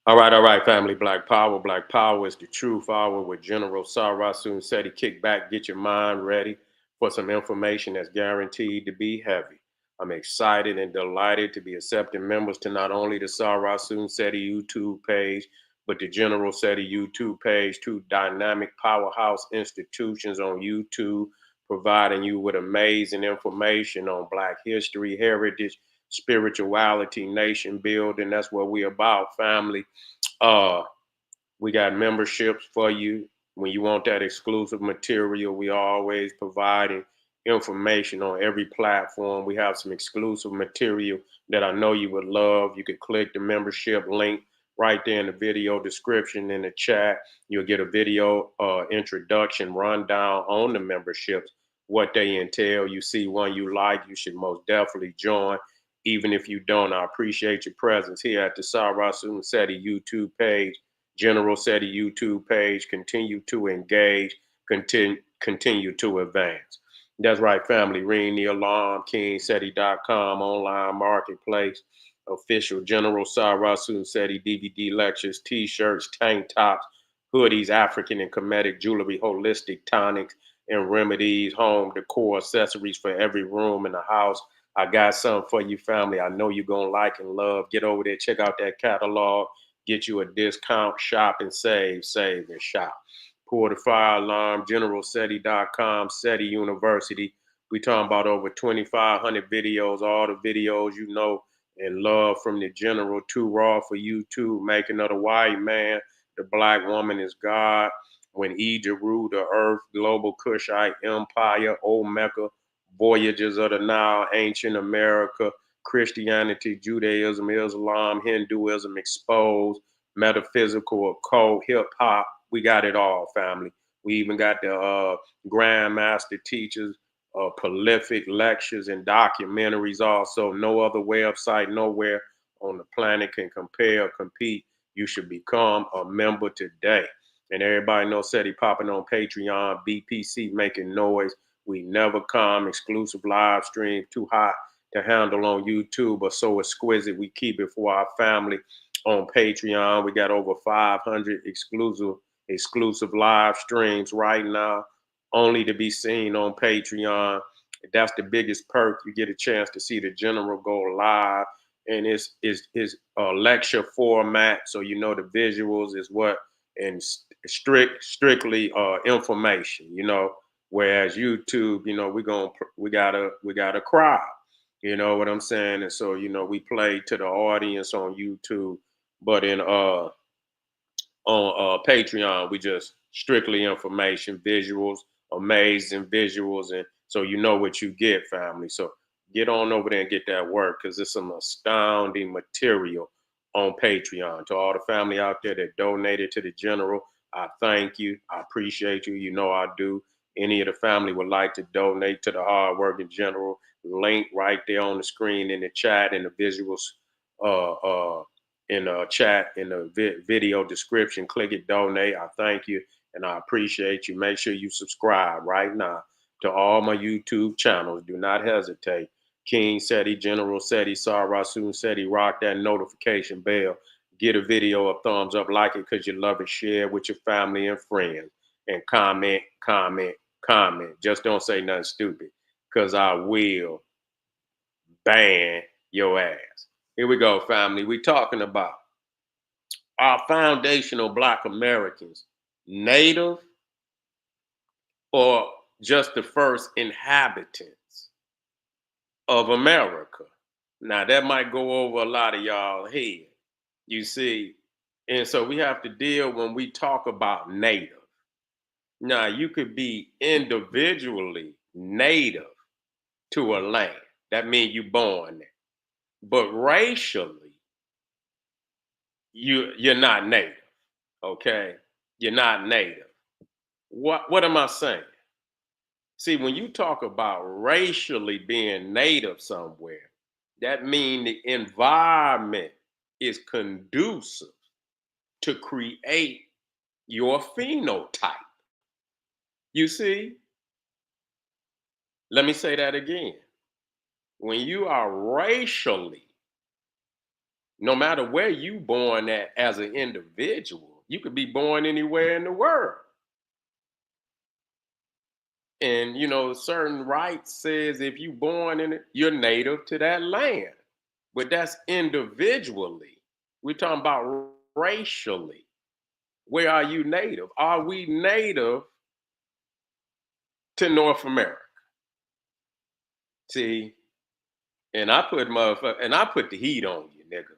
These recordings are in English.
All right, family. Black Power. Black Power is the truth hour with General Sarasun Seti. Kick back, get your mind ready for some information that's guaranteed to be heavy. I'm excited and delighted to be accepting members to not only the Sarasun Seti YouTube page, but the General Seti YouTube page, two dynamic powerhouse institutions on YouTube, providing you with amazing information on Black history, heritage, spirituality, nation building. That's what we're about, family. uh, we got memberships for you when you want that exclusive material. We are always providing information on every platform. We have some exclusive material that I know you would love. You could click the membership link right there in the video description in the chat. You'll get a video introduction rundown on the memberships, what they entail. You see one you like, you should most definitely join. Even if you don't, I appreciate your presence here at the Sarasun Seti YouTube page, General Seti YouTube page. Continue to engage, continue to advance. That's right, family. Ring the alarm, KingSeti.com, online marketplace, official General Sarasun Seti DVD lectures, t shirts, tank tops, hoodies, African and Kemetic jewelry, holistic tonics and remedies, home decor, accessories for every room in the house. I got something for you, family. I know you're going to like and love. Get over there, check out that catalog, get you a discount, shop and save and shop. Pour the fire alarm, generalseti.com, SETI University. We talking about over 2,500 videos, all the videos you know and love from the general, too raw for YouTube, making of the white man, the black woman is God. When Egypt ruled the earth, global Kushite empire, old Mecca, voyages of the Nile, ancient America, Christianity, Judaism, Islam, Hinduism exposed, metaphysical, occult, hip hop. We got it all, family. We even got the grandmaster teachers, prolific lectures and documentaries. Also, no other website, nowhere on the planet can compare or compete. You should become a member today. And everybody knows SETI popping on Patreon, BPC making noise. We never come. Exclusive live stream, too hot to handle on YouTube, but so exquisite. We keep it for our family on Patreon. We got over 500 exclusive live streams right now, only to be seen on Patreon. That's the biggest perk. You get a chance to see the general go live, and it's a lecture format, so you know the visuals is what and strictly information. Whereas YouTube, we got a crowd. You know what I'm saying? And so we play to the audience on YouTube, but in on Patreon, we just strictly information, visuals, amazing visuals, and so you know what you get, family. So get on over there and get that work because it's some astounding material on Patreon. To all the family out there that donated to the general, I thank you. I appreciate you. You know I do. Any of the family would like to donate to the hardworking general, link right there on the screen in the chat and the visuals uh, uh, in the chat in the video description. Click it, donate. I thank you and I appreciate you. Make sure you subscribe right now to all my YouTube channels. Do not hesitate. King Seti, General Seti, Sarasun Seti, rock that notification bell. Get a video a thumbs up, like it because you love it, share with your family and friends, and comment, comment, comment. Just don't say nothing stupid because I will ban your ass. Here we go, family. We talking about our foundational Black Americans, native or just the first inhabitants of America. Now, that might go over a lot of y'all head, you see. And so we have to deal when we talk about native. Now, you could be individually native to a land. That means you born there. But racially, you're not native. Okay? You're not native. What am I saying? See, when you talk about racially being native somewhere, that means the environment is conducive to create your phenotype. You see, let me say that again. When you are racially No matter where you born at as an individual, you could be born anywhere in the world. And certain rights says if you born in it, you're native to that land. But that's individually. We're talking about racially. Where are you native? Are we native to North America? See, and I put the heat on you, nigga.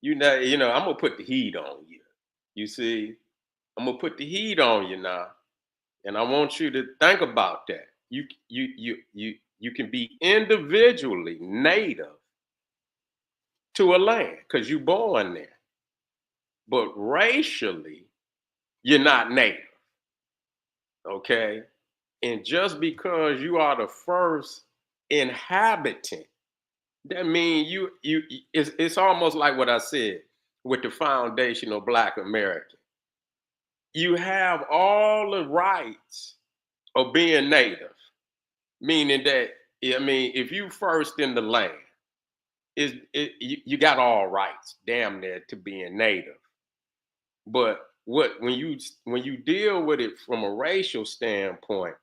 I'm gonna put the heat on you. You see, I'm gonna put the heat on you now, and I want you to think about that. You can be individually native to a land because you're born there, but racially you're not native. Okay, and just because you are the first inhabitant, that means it's almost like what I said with the foundation of Black American. You have all the rights of being native, meaning that if you first in the land, you got all rights, damn near, to being native. But when you deal with it from a racial standpoint,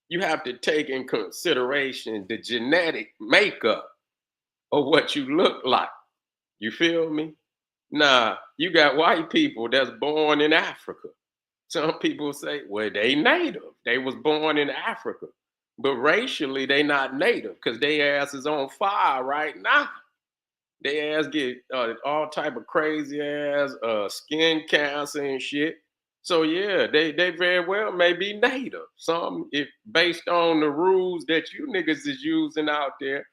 you have to take in consideration the genetic makeup of what you look like. You feel me? Nah, you got white people that's born in Africa. Some people say, well, they native. They was born in Africa. But racially, they not native because their ass is on fire right now. Their ass get all type of crazy ass skin cancer and shit. So yeah, they very well may be native. Some, if based on the rules that you niggas is using out there,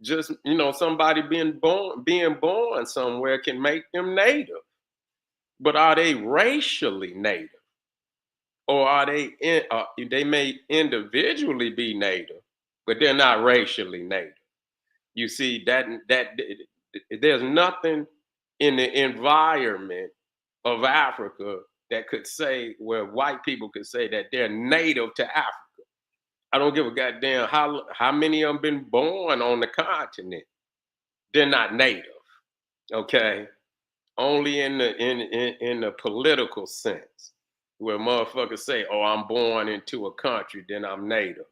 just somebody being born somewhere can make them native. But are they racially native? Or are they may individually be native, but they're not racially native. You see that there's nothing in the environment of Africa that could say where white people could say that they're native to Africa. I don't give a goddamn how many of them been born on the continent. They're not native. Okay, only in the political sense, where motherfuckers say, "Oh, I'm born into a country, then I'm native."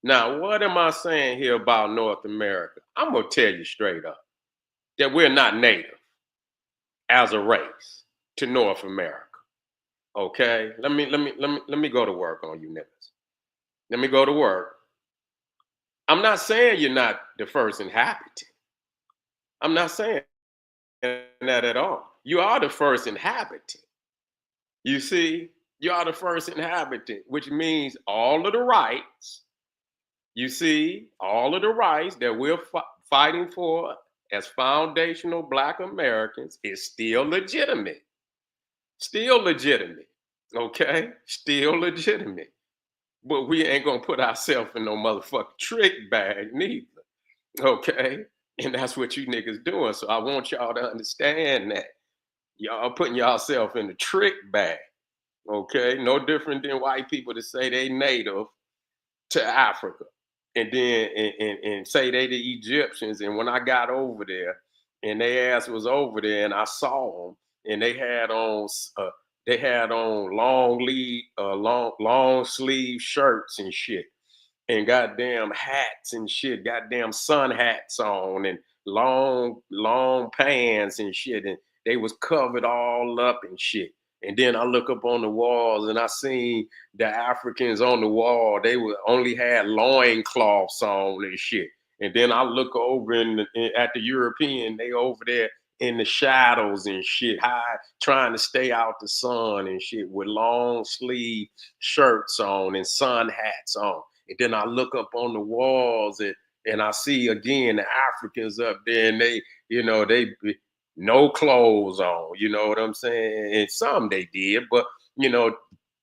Now, what am I saying here about North America? I'm gonna tell you straight up that we're not native as a race to North America. Okay, let me go to work on you niggas. Let me go to work. I'm not saying you're not the first inhabitant. I'm not saying that at all. You are the first inhabitant. You see, you are the first inhabitant, which means all of the rights, you see, all of the rights that we're fighting for as foundational Black Americans is still legitimate. Still legitimate. Okay? Still legitimate. But we ain't gonna put ourselves in no motherfucking trick bag neither. Okay? And that's what you niggas doing. So I want y'all to understand that. Y'all putting yourself in the trick bag. Okay, no different than white people to say they native to Africa, and then and say they the Egyptians. And when I got over there, and their ass was over there, and I saw them, and they had on long sleeve shirts and shit, and goddamn hats and shit, goddamn sun hats on, and long pants and shit, and they was covered all up and shit. And then I look up on the walls and I seen the Africans on the wall. They only had loincloths on and shit. And then I look over at the European, they over there in the shadows and shit, high, trying to stay out the sun and shit with long sleeve shirts on and sun hats on. And then I look up on the walls and I see again the Africans up there, and they no clothes on, you know what I'm saying? And some they did, but you know,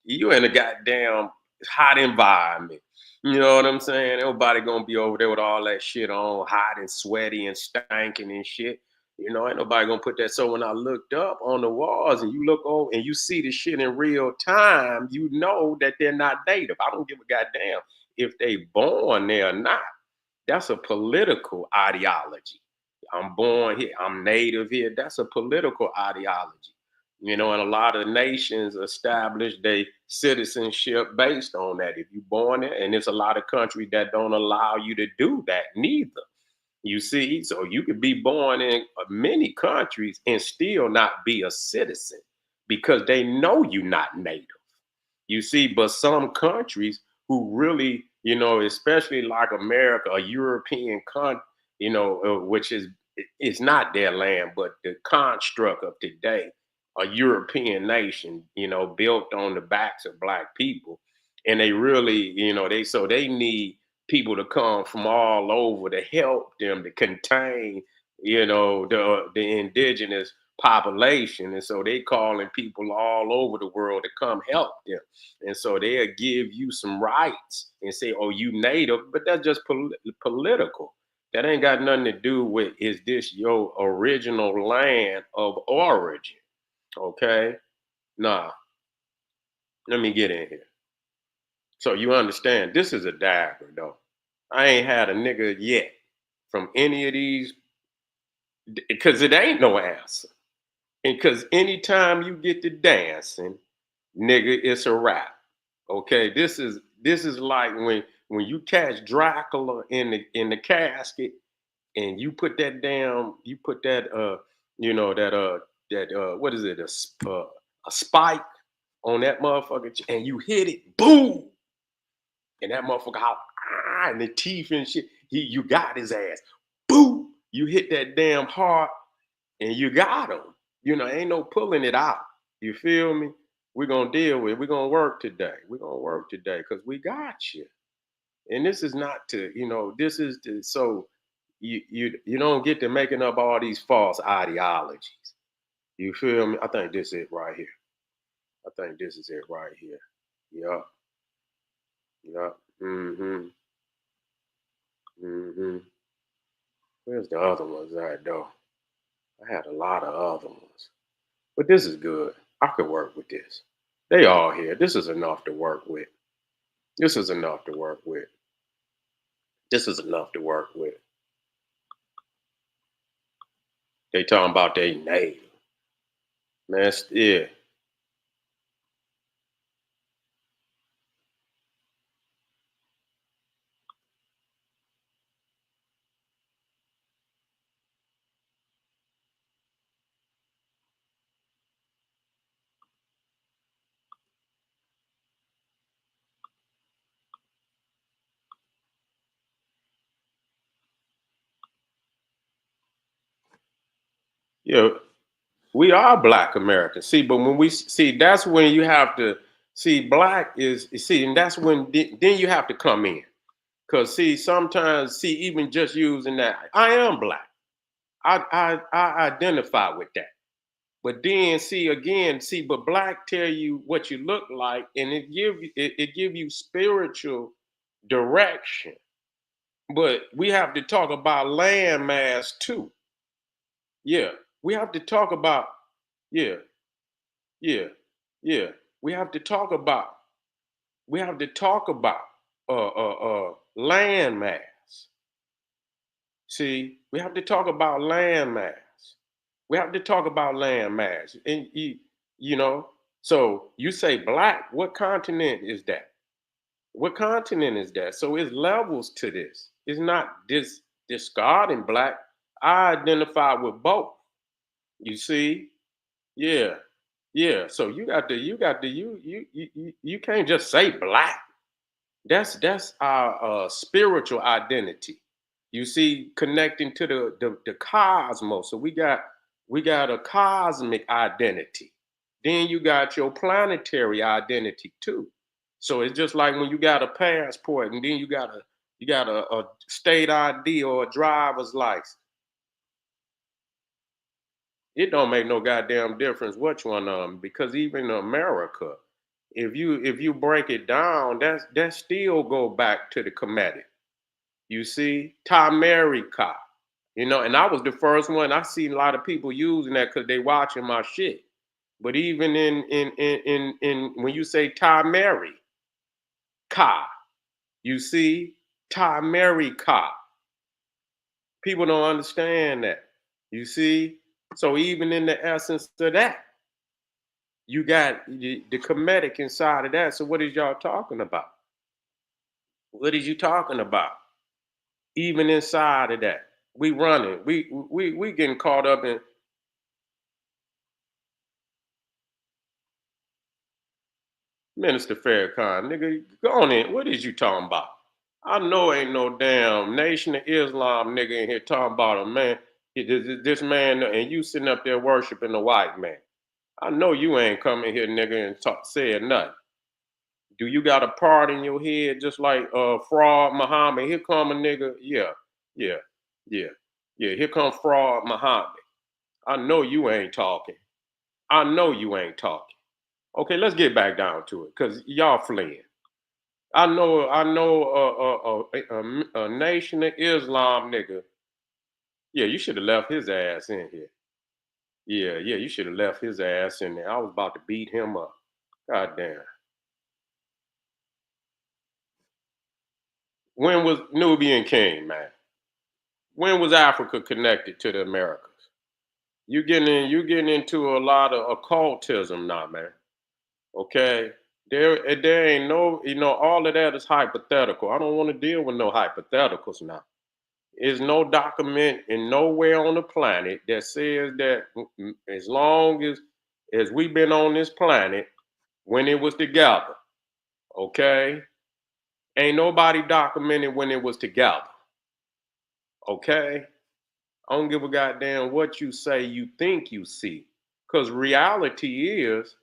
you in a goddamn hot environment. You know what I'm saying? Nobody gonna be over there with all that shit on, hot and sweaty and stinking and shit. Ain't nobody gonna put that. So when I looked up on the walls and you look over and you see the shit in real time, you know that they're not native. I don't give a goddamn if they born there or not. That's a political ideology. I'm born here. I'm native here. That's a political ideology. And a lot of nations establish their citizenship based on that. If you're born there, and there's a lot of countries that don't allow you to do that neither. You see, so you could be born in many countries and still not be a citizen because they know you're not native. You see, but some countries who really, especially like America, a European country, which is it's not their land, but the construct of today, a European nation, built on the backs of black people, and they really, they need people to come from all over to help them to contain, the indigenous population, and so they calling people all over the world to come help them. And so they'll give you some rights and say, oh, you native, but that's just political. That ain't got nothing to do with is this your original land of origin? Okay. Nah, let me get in here. So you understand, this is a dagger, though. I ain't had a nigga yet from any of these, because it ain't no answer. And because anytime you get to dancing, nigga, it's a wrap. Okay, this is like when you catch Dracula in the casket and you put that what is it, a spike on that motherfucker and you hit it, boom, and that motherfucker out, and the teeth and shit, you got his ass, boom, you hit that damn hard and you got him. Ain't no pulling it out. You feel me? We're gonna deal with it. We're gonna work today. We're gonna work today because we got you. And this is not to, this is to, so you don't get to making up all these false ideologies. You feel me? I think this is it right here. I think this is it right here. Yup. Yup. Mm-hmm. Mm-hmm. Where's the other ones at though? I had a lot of other ones. But this is good. I could work with this. They all here. This is enough to work with. This is enough to work with. This is enough to work with. They talking about they native. Man, yeah. Yeah, we are black Americans. See, but when we see, that's when you have to see black is see, and that's when then you have to come in. Cause see, sometimes see, even just using that, I am black. I identify with that. But then see again, see, but black tell you what you look like, and it give you spiritual direction. But we have to talk about landmass too. Yeah, we have to talk about yeah, yeah, yeah. We have to talk about we have to talk about landmass. See, we have to talk about landmass. We have to talk about landmass, and you know. So you say black. What continent is that? What continent is that? So it's levels to this. It's not discarding black. I identify with both. You see? Yeah. Yeah. So you can't just say black. That's our spiritual identity. You see, connecting to the cosmos. So we got a cosmic identity. Then you got your planetary identity too. So it's just like when you got a passport and then you got a state ID or a driver's license. It don't make no goddamn difference which one of them, because even in America, if you break it down, that still go back to the Kemetic. You see, Tamerica. And I was the first one. I seen a lot of people using that because they watching my shit. But even in when you say Tamerica, you see, Tamerica, People don't understand that. You see? So even in the essence of that, you got the comedic inside of that. So what is y'all talking about? What is you talking about? Even inside of that, we running. We getting caught up in Minister Farrakhan. Nigga, go on in. What is you talking about? I know ain't no damn Nation of Islam nigga in here talking about a man. This man and you sitting up there worshiping the white man. I know you ain't coming here, nigga, and saying nothing. Do you got a part in your head just like fraud Muhammad? Here come a nigga. Yeah, yeah, yeah, yeah. Here come fraud Muhammad. I know you ain't talking. I know you ain't talking. Okay, let's get back down to it, cause y'all fleeing. I know a Nation of Islam nigga. Yeah, you should have left his ass in here. Yeah, yeah, you should have left his ass in there. I was about to beat him up. God damn. When was Nubian King, man? When was Africa connected to the Americas? You getting into a lot of occultism now, man. Okay. There ain't no, all of that is hypothetical. I don't want to deal with no hypotheticals now. There's no document in nowhere on the planet that says that as long as we've been on this planet, when it was together, okay, ain't nobody documented when it was together, okay. I don't give a goddamn what you say you think you see. Because reality is,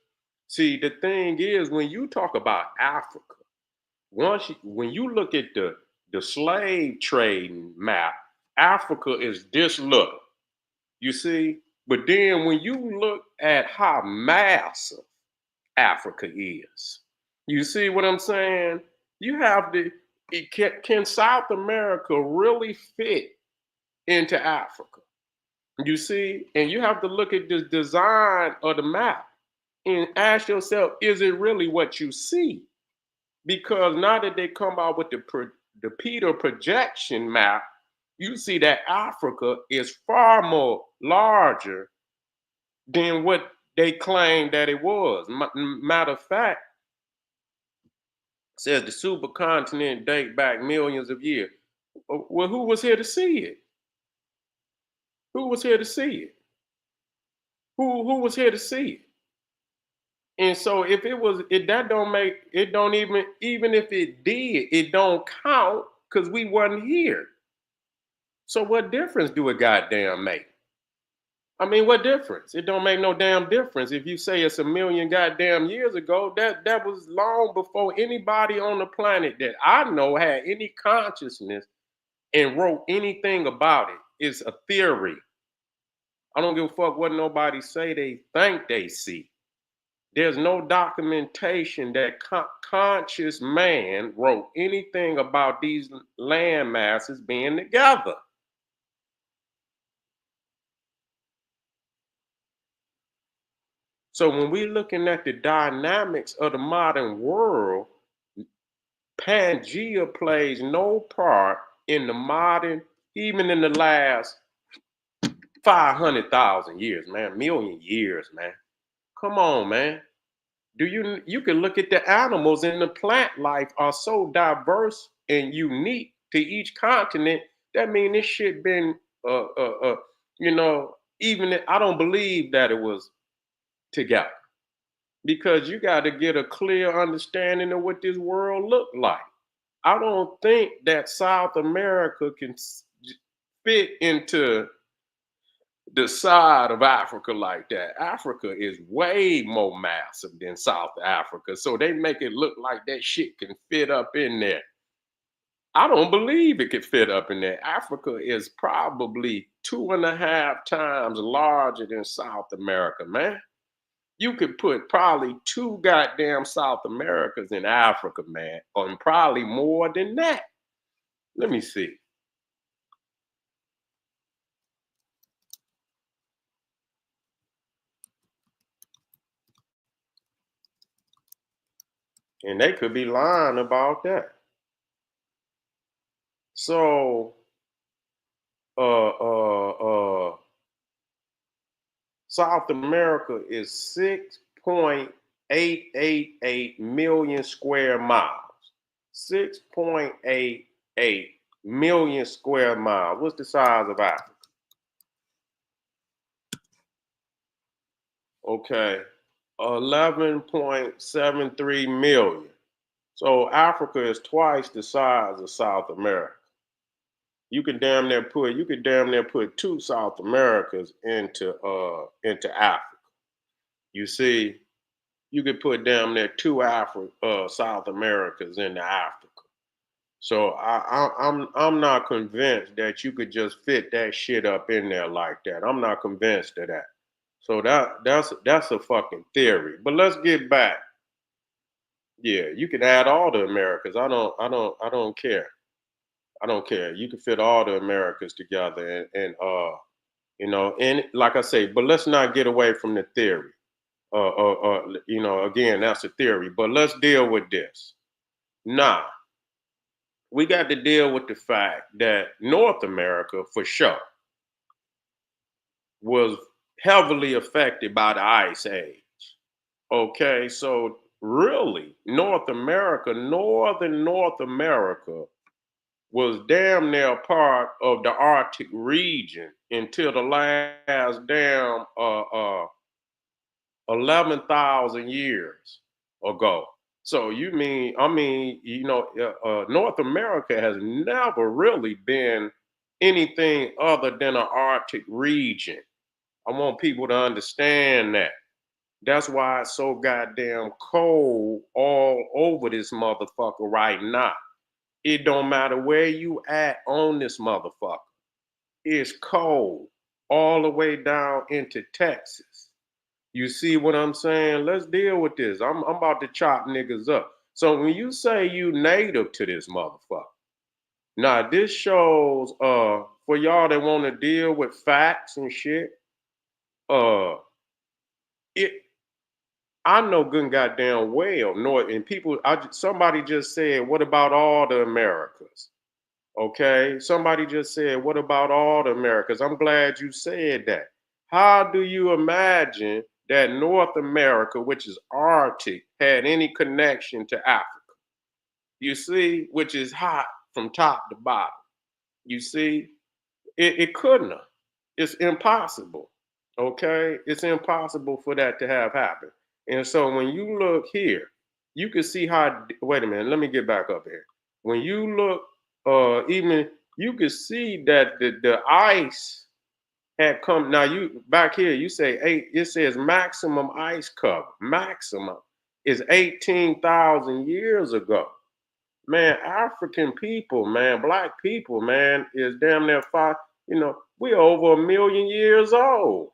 see, the thing is, when you talk about Africa, when you look at the slave trading map, Africa is this little, you see? But then when you look at how massive Africa is, you see what I'm saying? You have can South America really fit into Africa? You see, and you have to look at the design of the map and ask yourself, is it really what you see? Because now that they come out with the Peter projection map, you see that Africa is far more larger than what they claimed that it was. Matter of fact, says the supercontinent date back millions of years. Well, who was here to see it? Who was here to see it? Who was here to see it? And so if it was it that don't make it don't even if it did, it don't count because we wasn't here. So what difference do it goddamn make? I mean, what difference? It don't make no damn difference. If you say it's a million goddamn years ago, that was long before anybody on the planet that I know had any consciousness and wrote anything about it. It's a theory. I don't give a fuck what nobody say they think they see. There's no documentation that conscious man wrote anything about these land masses being together. So when we're looking at the dynamics of the modern world, Pangea plays no part in the modern, even in the last 500,000 years, man, million years, man. Come on, man. You can look at the animals in the plant life are so diverse and unique to each continent. That mean this shit been even I don't believe that it was together because you got to get a clear understanding of what this world looked like. I don't think that South America can fit into the side of Africa like that. Africa is way more massive than South Africa. So they make it look like that shit can fit up in there. I don't believe it could fit up in there. Africa is probably 2.5 times larger than South America, man. You could put probably two goddamn South Americas in Africa, man, or probably more than that. Let me see. And they could be lying about that. So uh, uh, uh, South America is 6.888 million square miles. 6.88 million square miles. What's the size of Africa? Okay, 11.73 million. So Africa is twice the size of South America. You could damn near put two South Americas into Africa. You see, you could put damn near two South Americas into Africa. So I'm not convinced that you could just fit that shit up in there like that. I'm not convinced of that. So that's a fucking theory. But let's get back. Yeah, you can add all the Americas. I don't care. I don't care. You can fit all the Americas together and like I say, but let's not get away from the theory. Again, that's a theory. But let's deal with this. Now, we got to deal with the fact that North America, for sure, was heavily affected by the Ice Age. Okay, so really, northern North America, was damn near a part of the Arctic region until the last damn 11,000 years ago. So North America has never really been anything other than an Arctic region. I want people to understand that. That's why it's so goddamn cold all over this motherfucker right now. It don't matter where you at on this motherfucker. It's cold all the way down into Texas. You see what I'm saying? Let's deal with this. I'm about to chop niggas up. So when you say you native to this motherfucker, now this shows for y'all that want to deal with facts and shit, uh it I know good and goddamn well. No, and people somebody just said, what about all the Americas? Okay. Somebody just said, what about all the Americas? I'm glad you said that. How do you imagine that North America, which is Arctic, had any connection to Africa? You see, which is hot from top to bottom. You see, it couldn't have. It's impossible. Okay? It's impossible for that to have happened. And so when you look here, you can see how, wait a minute, let me get back up here. When you look, even you can see that the ice had come. Now you back here, you say it says maximum ice cover. Maximum is 18,000 years ago. Man, African people, man, black people, man, is damn near we're over 1 million years old.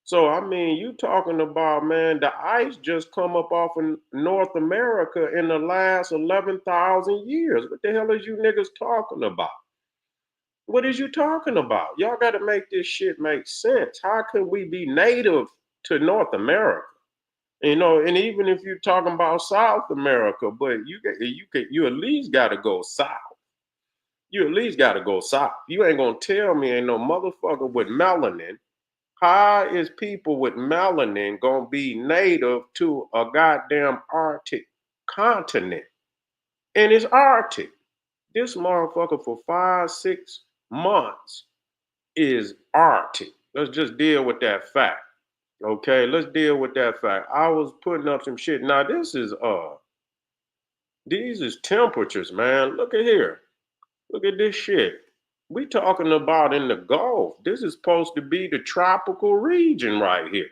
So I mean, you talking about, man, the ice just come up off of North America in the last 11,000 years. What the hell is you niggas talking about? What is you talking about? Y'all got to make this shit make sense. How can we be native to North America? And even if you're talking about South America, but you at least got to go south. You at least got to go south. You ain't gonna tell me ain't no motherfucker with melanin. How is people with melanin gonna be native to a goddamn Arctic continent? And it's Arctic. This motherfucker for 5, 6 months is Arctic. Let's just deal with that fact. Okay, let's deal with that fact. I was putting up some shit. Now these is temperatures, man. Look at here. Look at this shit. We talking about in the Gulf. This is supposed to be the tropical region right here.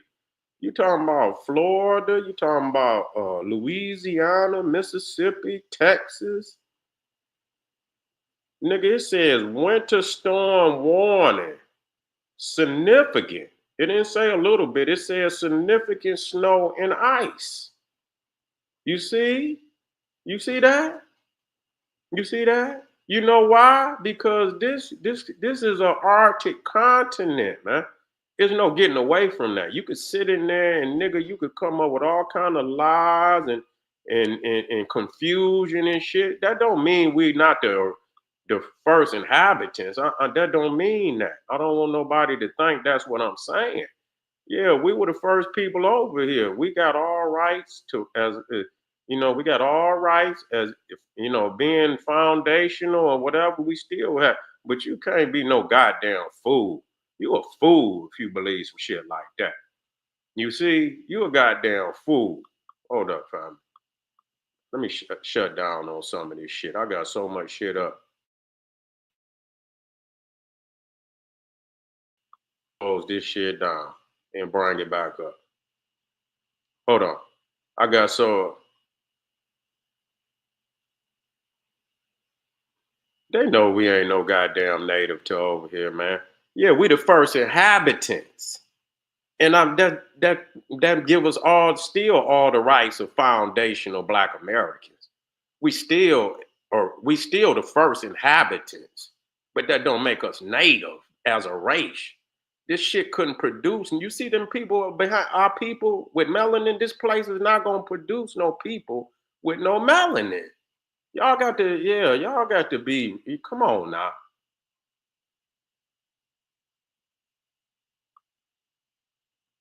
You talking about Florida? You talking about Louisiana, Mississippi, Texas? Nigga, it says winter storm warning. Significant. It didn't say a little bit. It says significant snow and ice. You see? You see that? You see that? You know why? Because this is an Arctic continent, man. There's no getting away from that. You could sit in there and nigga, you could come up with all kind of lies and confusion and shit. That don't mean we not the first inhabitants. That don't mean that. I don't want nobody to think that's what I'm saying. Yeah, we were the first people over here. We got all rights to, we got all rights as if, being foundational or whatever. We still have, but you can't be no goddamn fool. You a fool if you believe some shit like that. You see, you a goddamn fool. Hold up, fam. Let me shut down on some of this shit. I got so much shit up. Close this shit down and bring it back up. Hold on. I got so They know we ain't no goddamn native to over here, man. Yeah, we the first inhabitants. And that give us all the rights of foundational black Americans. We still we still the first inhabitants, but that don't make us native as a race. This shit couldn't produce, and you see them people behind our people with melanin. This place is not gonna produce no people with no melanin. Y'all got to be. Come on now.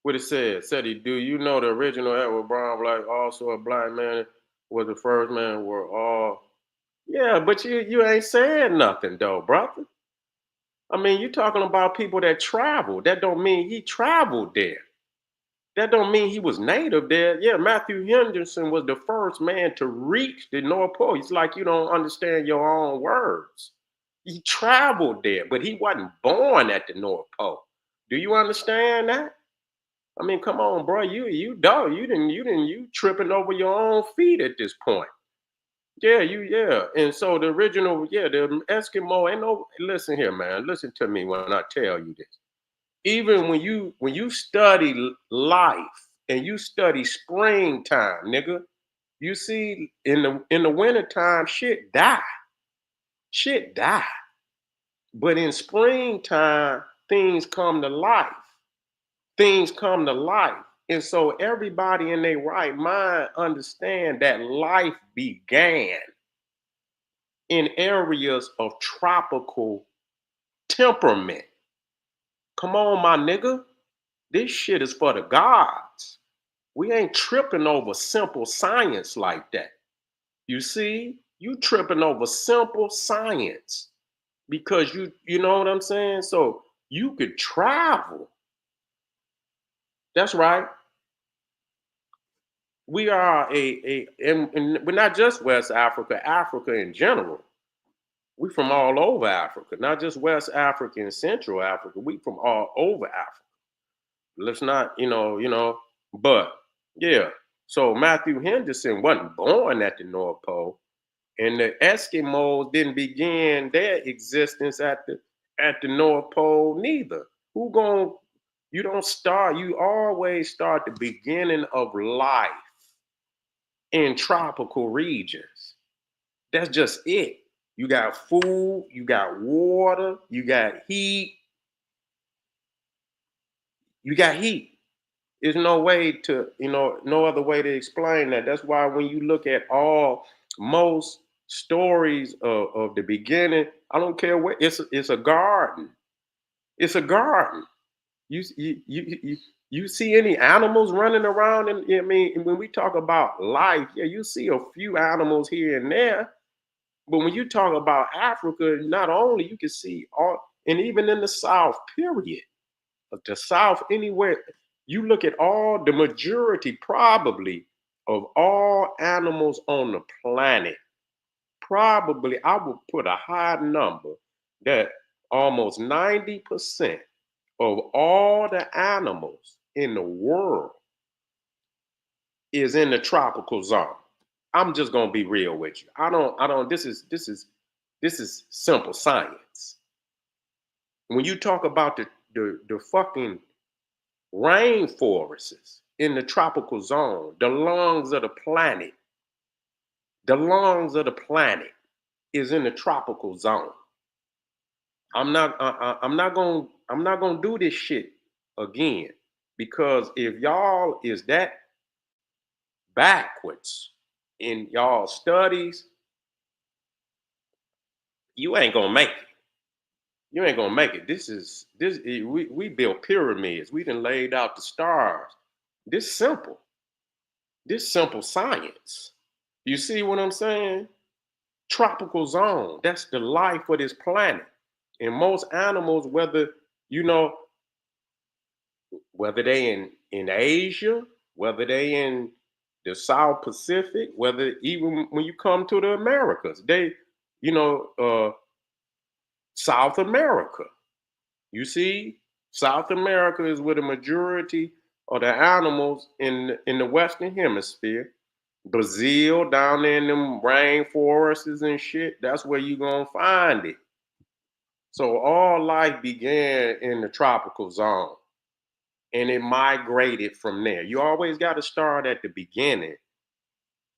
What it said? Said he, do you know the original Edward Brown, like also a black man, was the first man? Were all. Yeah, but you ain't saying nothing though, brother. I mean, you talking about people that travel. That don't mean he traveled there. That don't mean he was native there. Yeah, Matthew Henderson was the first man to reach the North Pole. It's like you don't understand your own words. He traveled there, but he wasn't born at the North Pole. Do you understand that? I mean, come on, bro. You dog. You tripping over your own feet at this point. Yeah. And so the original, the Eskimo ain't no. Listen here, man. Listen to me when I tell you this. Even when you study life and you study springtime, nigga, you see in the wintertime, shit die. But in springtime, things come to life. Things come to life. And so everybody in their right mind understand that life began in areas of tropical temperament. Come on, my nigga. This shit is for the gods. We ain't tripping over simple science like that. You see, you tripping over simple science because you know what I'm saying? So you could travel. That's right. We are and we're not just West Africa, Africa in general. We from all over Africa, not just West Africa and Central Africa. We from all over Africa. Let's not, but yeah. So Matthew Henderson wasn't born at the North Pole, and the Eskimos didn't begin their existence at the North Pole neither. Who going You don't start, you always start the beginning of life in tropical regions. That's just it. You got food, you got water, you got heat, you got heat. There's no way to, no other way to explain that. That's why when you look at most stories of the beginning, I don't care what, it's a garden. It's a garden. You see any animals running around? And I mean, when we talk about life, yeah, you see a few animals here and there. But when you talk about Africa, not only you can see all, and even in the South, period, the South, anywhere, you look at all the majority, probably, of all animals on the planet, probably, I would put a high number that almost 90% of all the animals in the world is in the tropical zone. I'm just gonna be real with you. I don't this is simple science. When you talk about the fucking rainforests in the tropical zone, the lungs of the planet is in the tropical zone. I'm not gonna do this shit again because if y'all is that backwards in y'all studies, you ain't gonna make it. You ain't gonna make it. We built pyramids. We done laid out the stars. This simple. This simple science. You see what I'm saying? Tropical zone. That's the life of this planet. And most animals, whether you know, whether they in Asia, whether they in the South Pacific, whether even when you come to the Americas, they, you know, South America. You see, South America is where the majority of the animals in the Western Hemisphere. Brazil, down there in them rainforests and shit, that's where you gonna find it. So all life began in the tropical zone and it migrated from there. You always got to start at the beginning.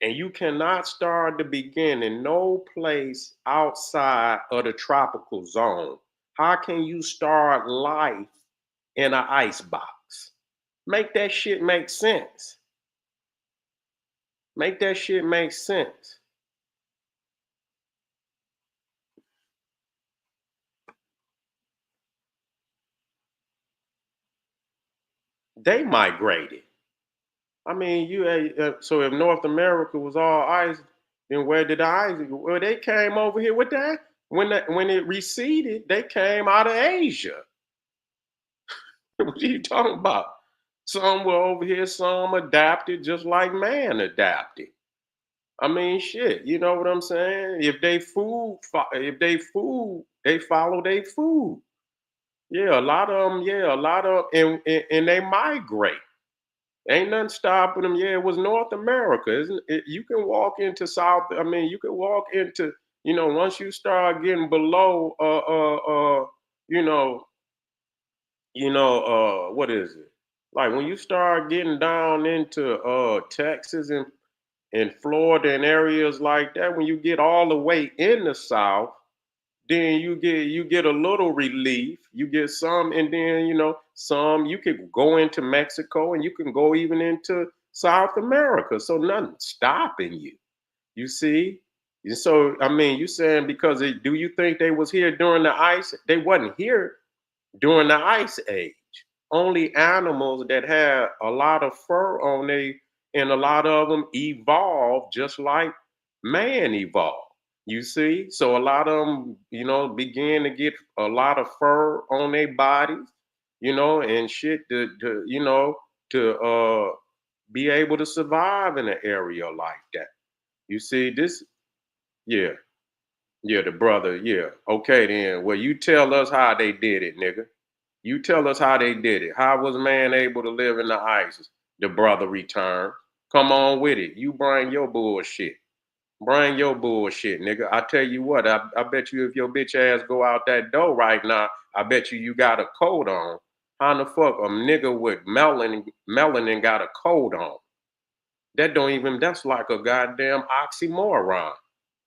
And you cannot start the beginning no place outside of the tropical zone. How can you start life in an ice box? Make that shit make sense. Make that shit make sense. They migrated. I mean, so if North America was all ice, then where did the ice? Well, they came over here with that. When it receded, they came out of Asia. What are you talking about? Some were over here, some adapted just like man adapted. I mean, shit, you know what I'm saying? They follow their food. Yeah, a lot of them, yeah, a lot of, and they migrate. Ain't nothing stopping them. Yeah, it was North America. Isn't it? You can walk into South. I mean, you can walk into. Once you start getting below, you know, what is it? Like when you start getting down into Texas and Florida and areas like that, when you get all the way in the South, then you get a little relief. You get some, and then some. You could go into Mexico, and you can go even into South America. So nothing stopping you. You see. So I mean, you saying because do you think they was here during the ice? They wasn't here during the ice age. Only animals that had a lot of fur on they, and a lot of them evolved just like man evolved. You see, so a lot of them, began to get a lot of fur on their bodies, and shit to be able to survive in an area like that. You see, this, yeah, yeah, the brother, yeah. Okay, then. Well, you tell us how they did it, nigga. You tell us how they did it. How was man able to live in the ice? The brother returned. Come on with it. You bring your bullshit. Bring your bullshit, nigga. I tell you what, I bet you if your bitch ass go out that door right now, I bet you got a coat on. How the fuck a nigga with melanin got a coat on? That's like a goddamn oxymoron.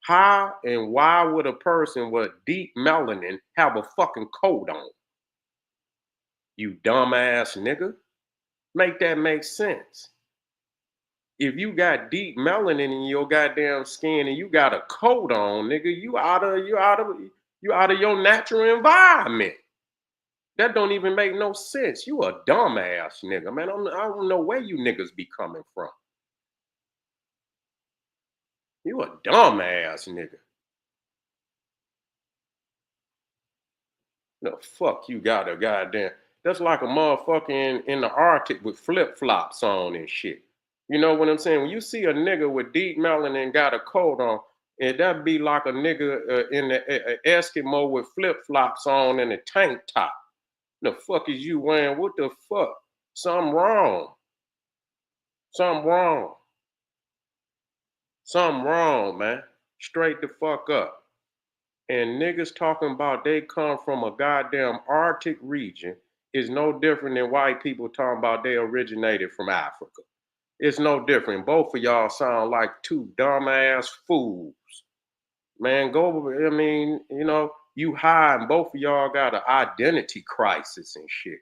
How and why would a person with deep melanin have a fucking coat on? You dumbass nigga. Make that make sense. If you got deep melanin in your goddamn skin and you got a coat on, nigga, you out of your natural environment. That don't even make no sense. You a dumbass nigga, man. I don't know where you niggas be coming from. You a dumbass nigga. The fuck you got a goddamn. That's like a motherfucker in the Arctic with flip flops on and shit. You know what I'm saying? When you see a nigga with deep melanin got a coat on, and that be like a nigga in the Eskimo with flip flops on and a tank top. The fuck is you wearing? What the fuck? Something wrong. Something wrong. Something wrong, man. Straight the fuck up. And niggas talking about they come from a goddamn Arctic region is no different than white people talking about they originated from Africa. It's no different. Both of y'all sound like two dumbass fools. Man, I mean, you high and both of y'all got an identity crisis and shit.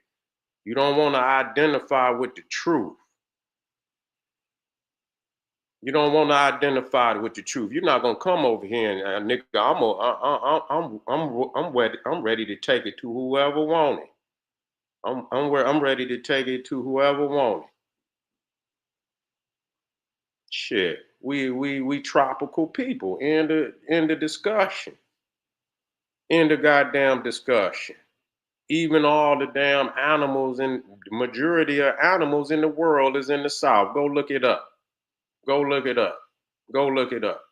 You don't want to identify with the truth. You don't want to identify with the truth. You're not gonna come over here and nigga, I'm ready to take it to whoever want it. I'm ready to take it to whoever want it. Shit, we tropical people. In the discussion. In the goddamn discussion. Even all the damn animals and the majority of animals in the world is in the South. Go look it up. Go look it up. Go look it up.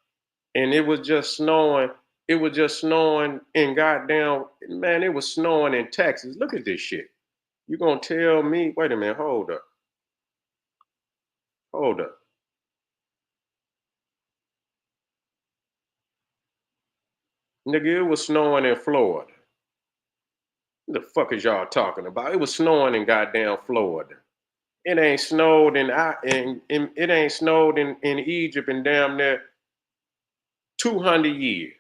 And it was just snowing. It was just snowing in goddamn man. It was snowing in Texas. Look at this shit. You gonna tell me? Wait a minute. Hold up. Hold up. Nigga, it was snowing in Florida. What the fuck is y'all talking about? It was snowing in goddamn Florida. It ain't snowed in it ain't snowed in Egypt in damn near 200 years.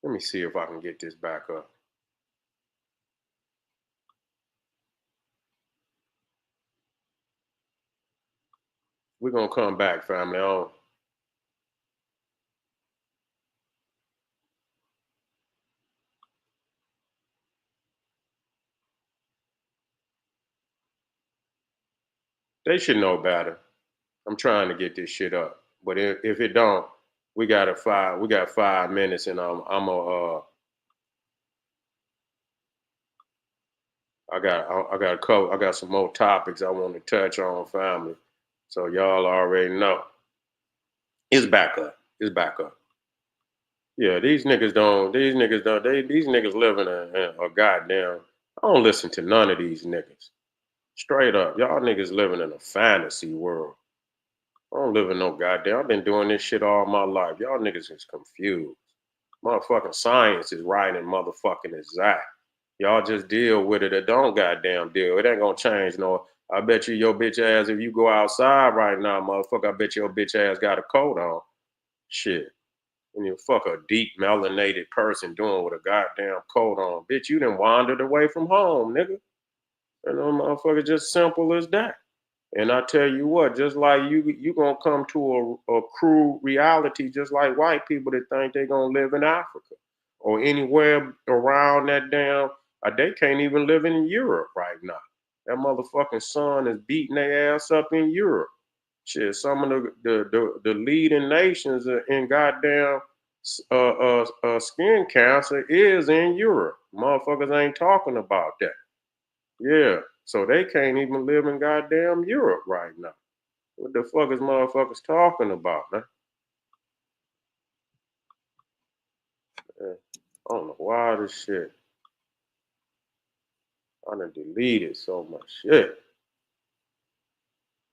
Let me see if I can get this back up. We're gonna come back, family. Oh, they should know better. I'm trying to get this shit up, but if it don't, we got a five. We got 5 minutes, and I'm a. I got a couple. I got some more topics I want to touch on, family. So y'all already know. It's back up. It's back up. Yeah, these niggas don't. These niggas don't. These niggas live in a goddamn. I don't listen to none of these niggas. Straight up, y'all niggas living in a fantasy world. I don't live in no goddamn. I've been doing this shit all my life. Y'all niggas is confused. Motherfucking science is right and motherfucking exact. Y'all just deal with it or don't goddamn deal. It ain't gonna change no. I bet you your bitch ass, if you go outside right now, motherfucker, I bet your bitch ass got a coat on. Shit. And you fuck a deep melanated person doing with a goddamn coat on. Bitch, you done wandered away from home, nigga. And them motherfuckers just simple as that. And I tell you what, just like you gonna come to a cruel reality, just like white people that think they gonna live in Africa or anywhere around that damn. They can't even live in Europe right now. That motherfucking sun is beating their ass up in Europe. Shit, some of the leading nations in goddamn skin cancer is in Europe. Motherfuckers ain't talking about that. Yeah, so they can't even live in goddamn Europe right now. What the fuck is motherfuckers talking about, man? Yeah, I don't know why this shit. I done deleted so much shit.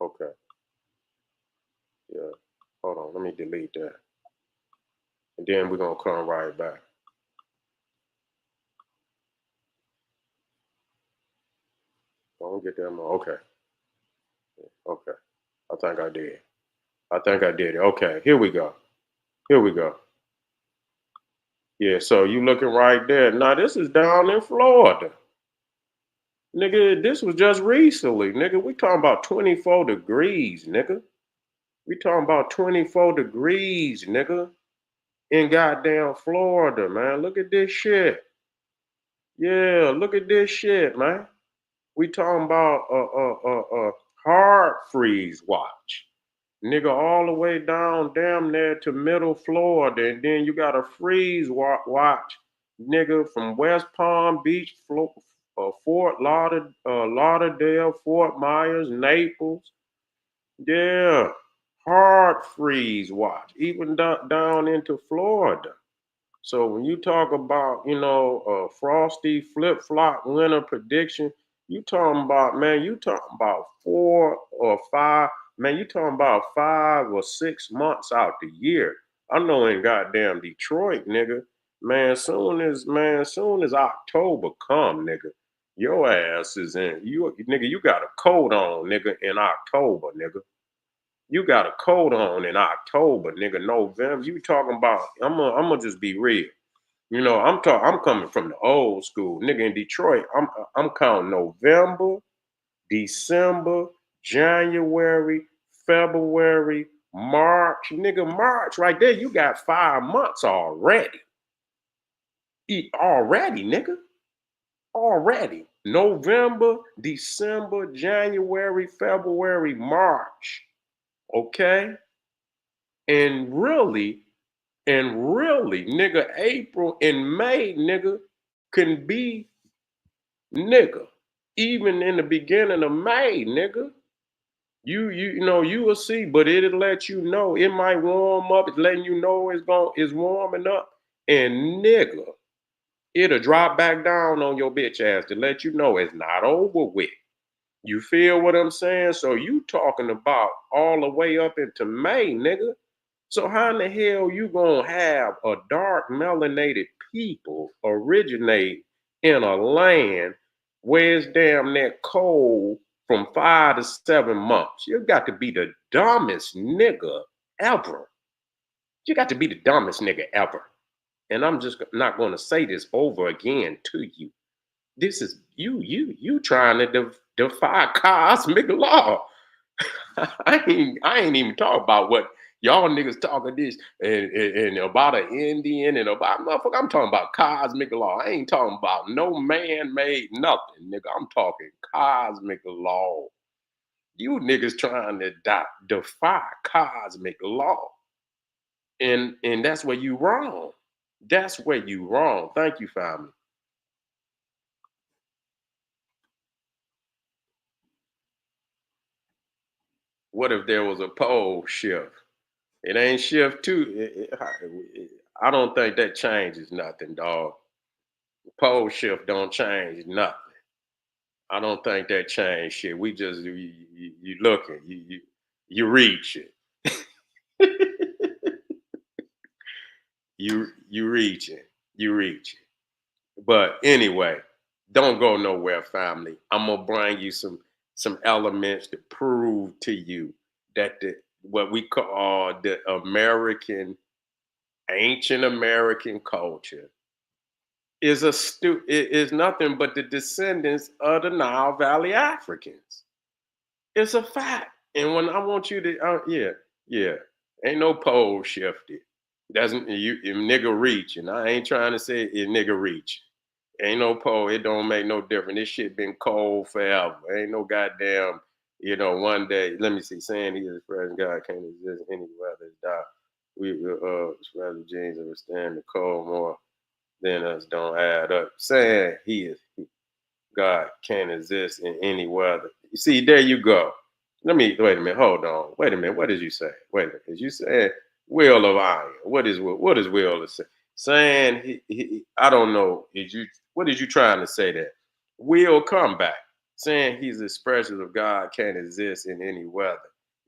Okay, yeah. Hold on, let me delete that. And then we're gonna come right back. Don't get that more. Okay, okay. I think I did. I think I did it. Okay, here we go. Here we go. Yeah, so you looking right there. Now this is down in Florida. Nigga, this was just recently. Nigga, we talking about 24 degrees, nigga. We talking about 24 degrees, nigga. In goddamn Florida, man. Look at this shit. Yeah, look at this shit, man. We talking about hard freeze watch. Nigga, all the way down damn near to middle Florida. And then you got a freeze watch, nigga, from West Palm Beach, Fort Lauderdale, Fort Myers, Naples. Yeah, hard freeze watch, even down into Florida. So when you talk about, frosty flip flop winter prediction, you talking about, man, you talking about 4 or 5, man, you talking about 5 or 6 months out the year. I know in goddamn Detroit, nigga, soon as October come, nigga, your ass is in, nigga, you got a coat on, nigga, in October, nigga. You got a coat on in October, nigga, November. You talking about, I'm gonna just be real. I'm coming from the old school, nigga. In Detroit, I'm counting November, December, January, February, March, nigga. March, right there, you got 5 months already. Already, nigga. Already. November, December, January, February, March. Okay? And really, nigga, April and May, nigga, can be, nigga, even in the beginning of May, nigga. You will see, but it'll let you know. It might warm up. It's letting you know it's warming up. And nigga, it'll drop back down on your bitch ass to let you know it's not over with. You feel what I'm saying? So you talking about all the way up into May, nigga. So how in the hell you gonna have a dark melanated people originate in a land where it's damn near cold from 5 to 7 months? You got to be the dumbest nigga ever. You got to be the dumbest nigga ever. And I'm just not gonna say this over again to you. This is you trying to defy cosmic law. I ain't even talking about what y'all niggas talking this and about an Indian and about motherfucker. I'm talking about cosmic law. I ain't talking about no man-made nothing, nigga. I'm talking cosmic law. You niggas trying to defy cosmic law. And that's where you wrong. That's where you wrong. Thank you, family. What if there was a pole shift? It ain't shift too. I don't think that changes nothing, dog. Pole shift don't change nothing. I don't think that changed shit. We just you looking, you reach it. You reach it. You reach it. But anyway, don't go nowhere, family. I'm gonna bring you some elements to prove to you that the what we call the ancient American culture is nothing but the descendants of the Nile Valley Africans. It's a fact. And when I want you to, yeah, ain't no pole shifted. Doesn't you nigga reaching? I ain't trying to say it nigga reaching. Ain't no pole. It don't make no difference. This shit been cold forever. Ain't no goddamn. One day. Let me see. Saying he is present God can't exist any weather. Die. We rather genes understand the cold more than us don't add up. Saying God can't exist in any weather. You see, there you go. Wait a minute. Hold on. Wait a minute. What did you say? Wait a minute. Did you say will of iron? What is will to say? Saying I don't know. What is you trying to say there? Will come back. Saying he's the expression of God can't exist in any weather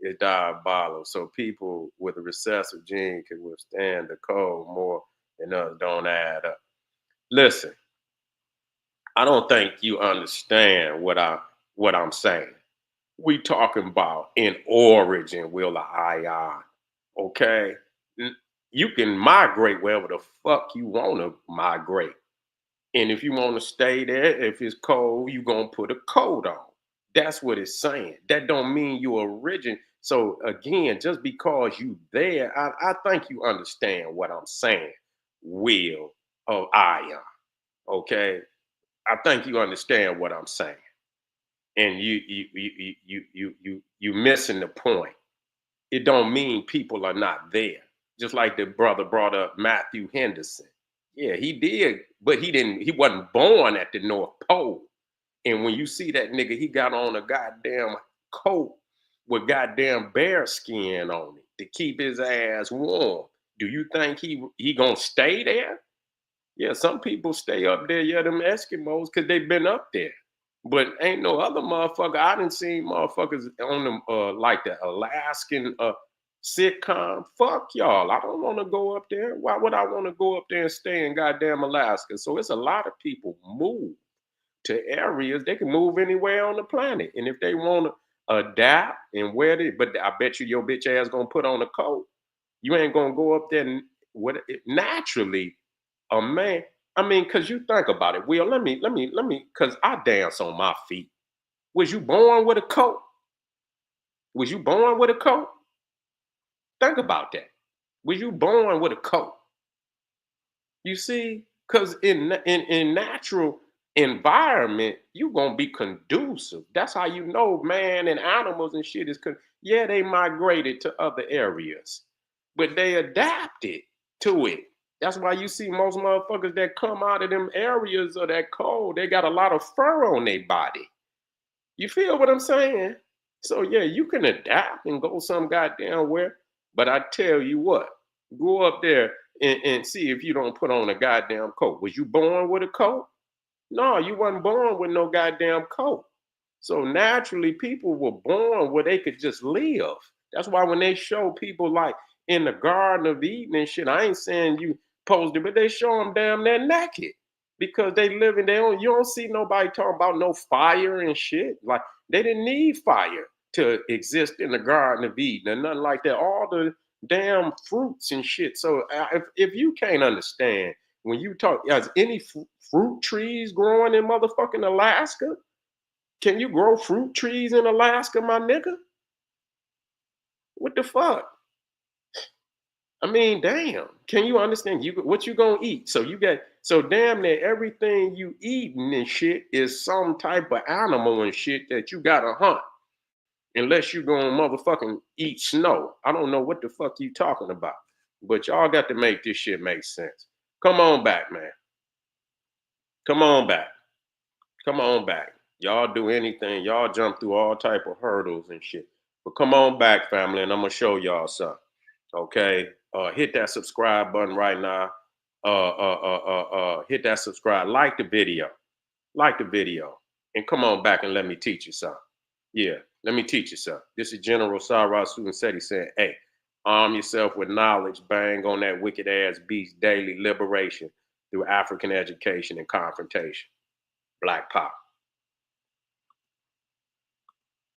is diabolical. So people with a recessive gene can withstand the cold more than us don't add up. Listen, I don't think you understand what I'm saying. We talking about in origin, will the ion. Okay? You can migrate wherever the fuck you want to migrate. And if you want to stay there, if it's cold, you gonna put a coat on. That's what it's saying. That don't mean you origin. So again, just because you there, I think you understand what I'm saying. Will of ion. Okay. I think you understand what I'm saying. And you missing the point. It don't mean people are not there. Just like the brother brought up Matthew Henderson. Yeah, he did, but he wasn't born at the North Pole. And when you see that nigga, he got on a goddamn coat with goddamn bear skin on it to keep his ass warm. Do you think he gonna stay there? Yeah, some people stay up there, yeah, them Eskimos, because they've been up there. But ain't no other motherfucker. I didn't see motherfuckers on them like the Alaskan sitcom. Fuck y'all. I don't want to go up there. Why would I want to go up there and stay in goddamn Alaska? So it's a lot of people move to areas. They can move anywhere on the planet. And if they want to adapt and wear it, but I bet you your bitch ass gonna put on a coat. You ain't gonna go up there and naturally. A man, I mean, cause you think about it. Will, cause I dance on my feet. Was you born with a coat? Was you born with a coat? Think about that. Was you born with a coat? You see, because in natural environment, you gonna be conducive. That's how you know man and animals and shit is yeah, they migrated to other areas, but they adapted to it. That's why you see most motherfuckers that come out of them areas of that cold, they got a lot of fur on their body. You feel what I'm saying? So yeah, you can adapt and go some goddamn where. But I tell you what, go up there and see if you don't put on a goddamn coat. Was you born with a coat? No, you wasn't born with no goddamn coat. So naturally, people were born where they could just live. That's why when they show people like in the Garden of Eden and shit, I ain't saying you posed it, but they show them damn near naked because they live in their own. You don't see nobody talking about no fire and shit. Like they didn't need fire to exist in the Garden of Eden and nothing like that. All the damn fruits and shit. So if you can't understand when you talk, is any fruit trees growing in motherfucking Alaska? Can you grow fruit trees in Alaska, my nigga? What the fuck? I mean, damn. Can you understand? You what you gonna eat? So you got so damn near everything you eating and shit is some type of animal and shit that you gotta hunt. Unless you gonna motherfucking eat snow. I don't know what the fuck you talking about. But y'all got to make this shit make sense. Come on back, man. Come on back. Come on back. Y'all do anything. Y'all jump through all type of hurdles and shit. But come on back, family, and I'm gonna show y'all something. Okay. Hit that subscribe button right now. Hit that subscribe. Like the video. Like the video. And come on back and let me teach you something. Yeah, let me teach you something. This is General Sarah Sunseti saying, hey, arm yourself with knowledge, bang on that wicked ass beast daily liberation through African education and confrontation. Black Power.